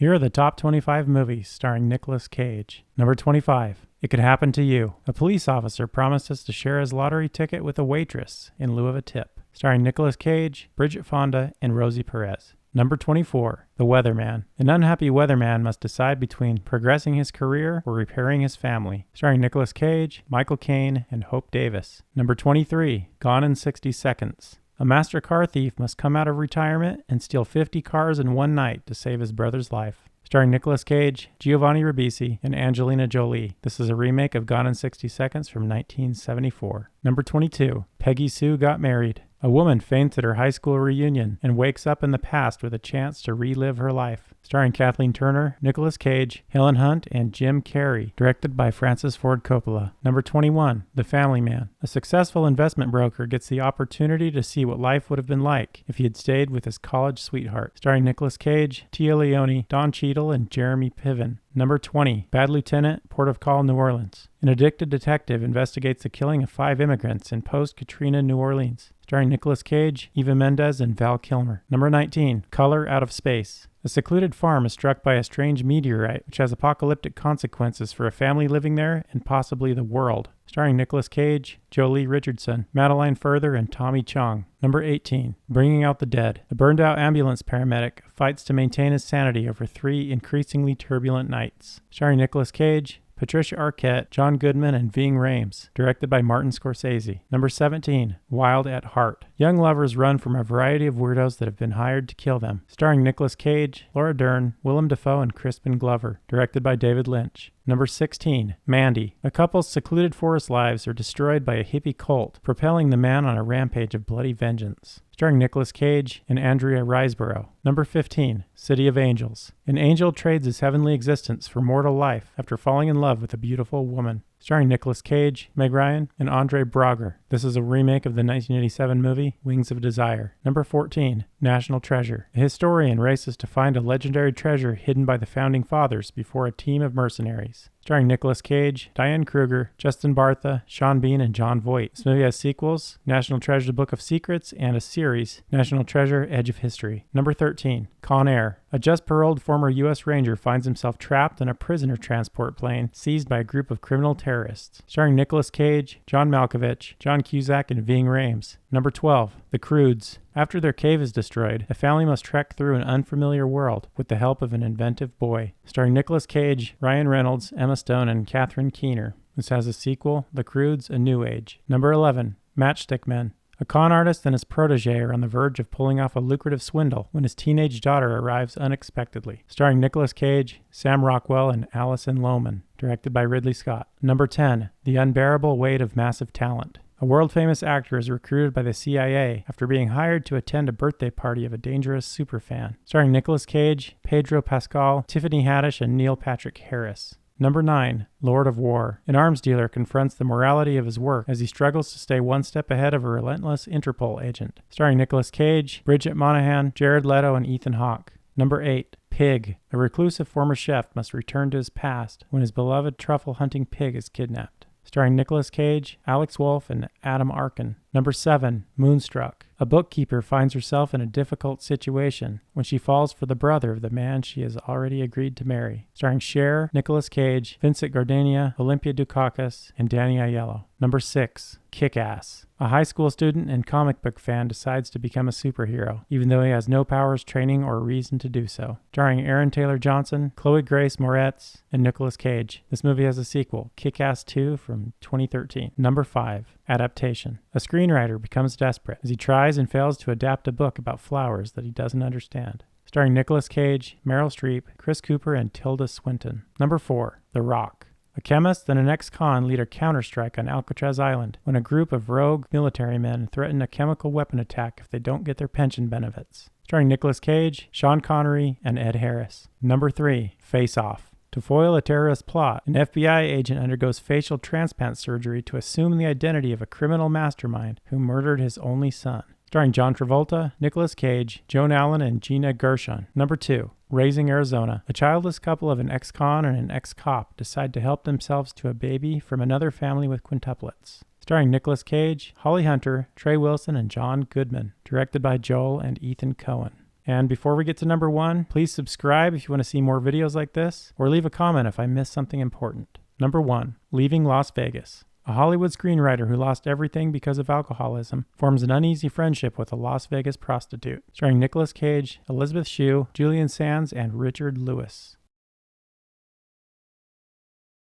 Here are the top 25 movies starring Nicolas Cage. Number 25. It Could Happen to You. A police officer promises to share his lottery ticket with a waitress in lieu of a tip. Starring Nicolas Cage, Bridget Fonda, and Rosie Perez. Number 24. The Weatherman. An unhappy weatherman must decide between progressing his career or repairing his family. Starring Nicolas Cage, Michael Caine, and Hope Davis. Number 23. Gone in 60 Seconds. A master car thief must come out of retirement and steal 50 cars in one night to save his brother's life. Starring Nicolas Cage, Giovanni Ribisi, and Angelina Jolie. This is a remake of Gone in 60 Seconds from 1974. Number 22. Peggy Sue Got Married. A woman faints at her high school reunion and wakes up in the past with a chance to relive her life. Starring Kathleen Turner, Nicolas Cage, Helen Hunt, and Jim Carrey. Directed by Francis Ford Coppola. Number 21. The Family Man. A successful investment broker gets the opportunity to see what life would have been like if he had stayed with his college sweetheart. Starring Nicolas Cage, Tia Leone, Don Cheadle, and Jeremy Piven. Number 20. Bad Lieutenant, Port of Call, New Orleans. An addicted detective investigates the killing of 5 immigrants in post-Katrina New Orleans. Starring Nicolas Cage, Eva Mendes, and Val Kilmer. Number 19. Color Out of Space. A secluded farm is struck by a strange meteorite, which has apocalyptic consequences for a family living there and possibly the world. Starring Nicolas Cage, Jolie Richardson, Madeline Further, and Tommy Chong. Number 18. Bringing Out the Dead. A burned-out ambulance paramedic fights to maintain his sanity over 3 increasingly turbulent nights. Starring Nicolas Cage, Patricia Arquette, John Goodman, and Ving Rhames. Directed by Martin Scorsese. Number 17. Wild at Heart. Young lovers run from a variety of weirdos that have been hired to kill them. Starring Nicolas Cage, Laura Dern, Willem Dafoe, and Crispin Glover. Directed by David Lynch. Number 16. Mandy. A couple's secluded forest lives are destroyed by a hippie cult, propelling the man on a rampage of bloody vengeance. Starring Nicolas Cage and Andrea Riseborough. Number 15. City of Angels. An angel trades his heavenly existence for mortal life after falling in love with a beautiful woman. Starring Nicolas Cage, Meg Ryan, and Andre Braugher. This is a remake of the 1987 movie Wings of Desire. Number 14. National Treasure. A historian races to find a legendary treasure hidden by the Founding Fathers before a team of mercenaries. Starring Nicolas Cage, Diane Kruger, Justin Bartha, Sean Bean, and Jon Voight. This movie has sequels, National Treasure The Book of Secrets, and a series, National Treasure Edge of History. Number 13. Con Air. A just-paroled former U.S. Ranger finds himself trapped in a prisoner transport plane seized by a group of criminal terrorists. Starring Nicolas Cage, John Malkovich, John Cusack, and Ving Rhames. Number 12. The Croods. After their cave is destroyed, a family must trek through an unfamiliar world with the help of an inventive boy. Starring Nicolas Cage, Ryan Reynolds, Emma Stone, and Catherine Keener. This has a sequel, The Croods: A New Age. Number 11. Matchstick Men. A con artist and his protege are on the verge of pulling off a lucrative swindle when his teenage daughter arrives unexpectedly. Starring Nicolas Cage, Sam Rockwell, and Alison Lohman. Directed by Ridley Scott. Number 10. The Unbearable Weight of Massive Talent. A world-famous actor is recruited by the CIA after being hired to attend a birthday party of a dangerous superfan. Starring Nicolas Cage, Pedro Pascal, Tiffany Haddish, and Neil Patrick Harris. Number 9. Lord of War. An arms dealer confronts the morality of his work as he struggles to stay one step ahead of a relentless Interpol agent. Starring Nicolas Cage, Bridget Monahan, Jared Leto, and Ethan Hawke. Number 8. Pig. A reclusive former chef must return to his past when his beloved truffle-hunting pig is kidnapped. Starring Nicolas Cage, Alex Wolff, and Adam Arkin. Number 7. Moonstruck. A bookkeeper finds herself in a difficult situation when she falls for the brother of the man she has already agreed to marry. Starring Cher, Nicolas Cage, Vincent Gardenia, Olympia Dukakis, and Danny Aiello. Number 6. Kick-Ass. A high school student and comic book fan decides to become a superhero, even though he has no powers, training, or reason to do so. Starring Aaron Taylor Johnson, Chloe Grace Moretz, and Nicolas Cage. This movie has a sequel, Kick-Ass 2 from 2013. Number 5. Adaptation. A screenwriter becomes desperate as he tries and fails to adapt a book about flowers that he doesn't understand. Starring Nicolas Cage, Meryl Streep, Chris Cooper, and Tilda Swinton. Number 4. The Rock. A chemist and an ex-con lead a counterstrike on Alcatraz Island when a group of rogue military men threaten a chemical weapon attack if they don't get their pension benefits. Starring Nicolas Cage, Sean Connery, and Ed Harris. Number 3. Face Off. To foil a terrorist plot, an FBI agent undergoes facial transplant surgery to assume the identity of a criminal mastermind who murdered his only son. Starring John Travolta, Nicolas Cage, Joan Allen, and Gina Gershon. Number 2. Raising Arizona. A childless couple of an ex-con and an ex-cop decide to help themselves to a baby from another family with quintuplets. Starring Nicolas Cage, Holly Hunter, Trey Wilson, and John Goodman. Directed by Joel and Ethan Coen. And before we get to number 1, please subscribe if you want to see more videos like this, or leave a comment if I missed something important. Number 1, Leaving Las Vegas. A Hollywood screenwriter who lost everything because of alcoholism forms an uneasy friendship with a Las Vegas prostitute, starring Nicolas Cage, Elizabeth Shue, Julian Sands, and Richard Lewis.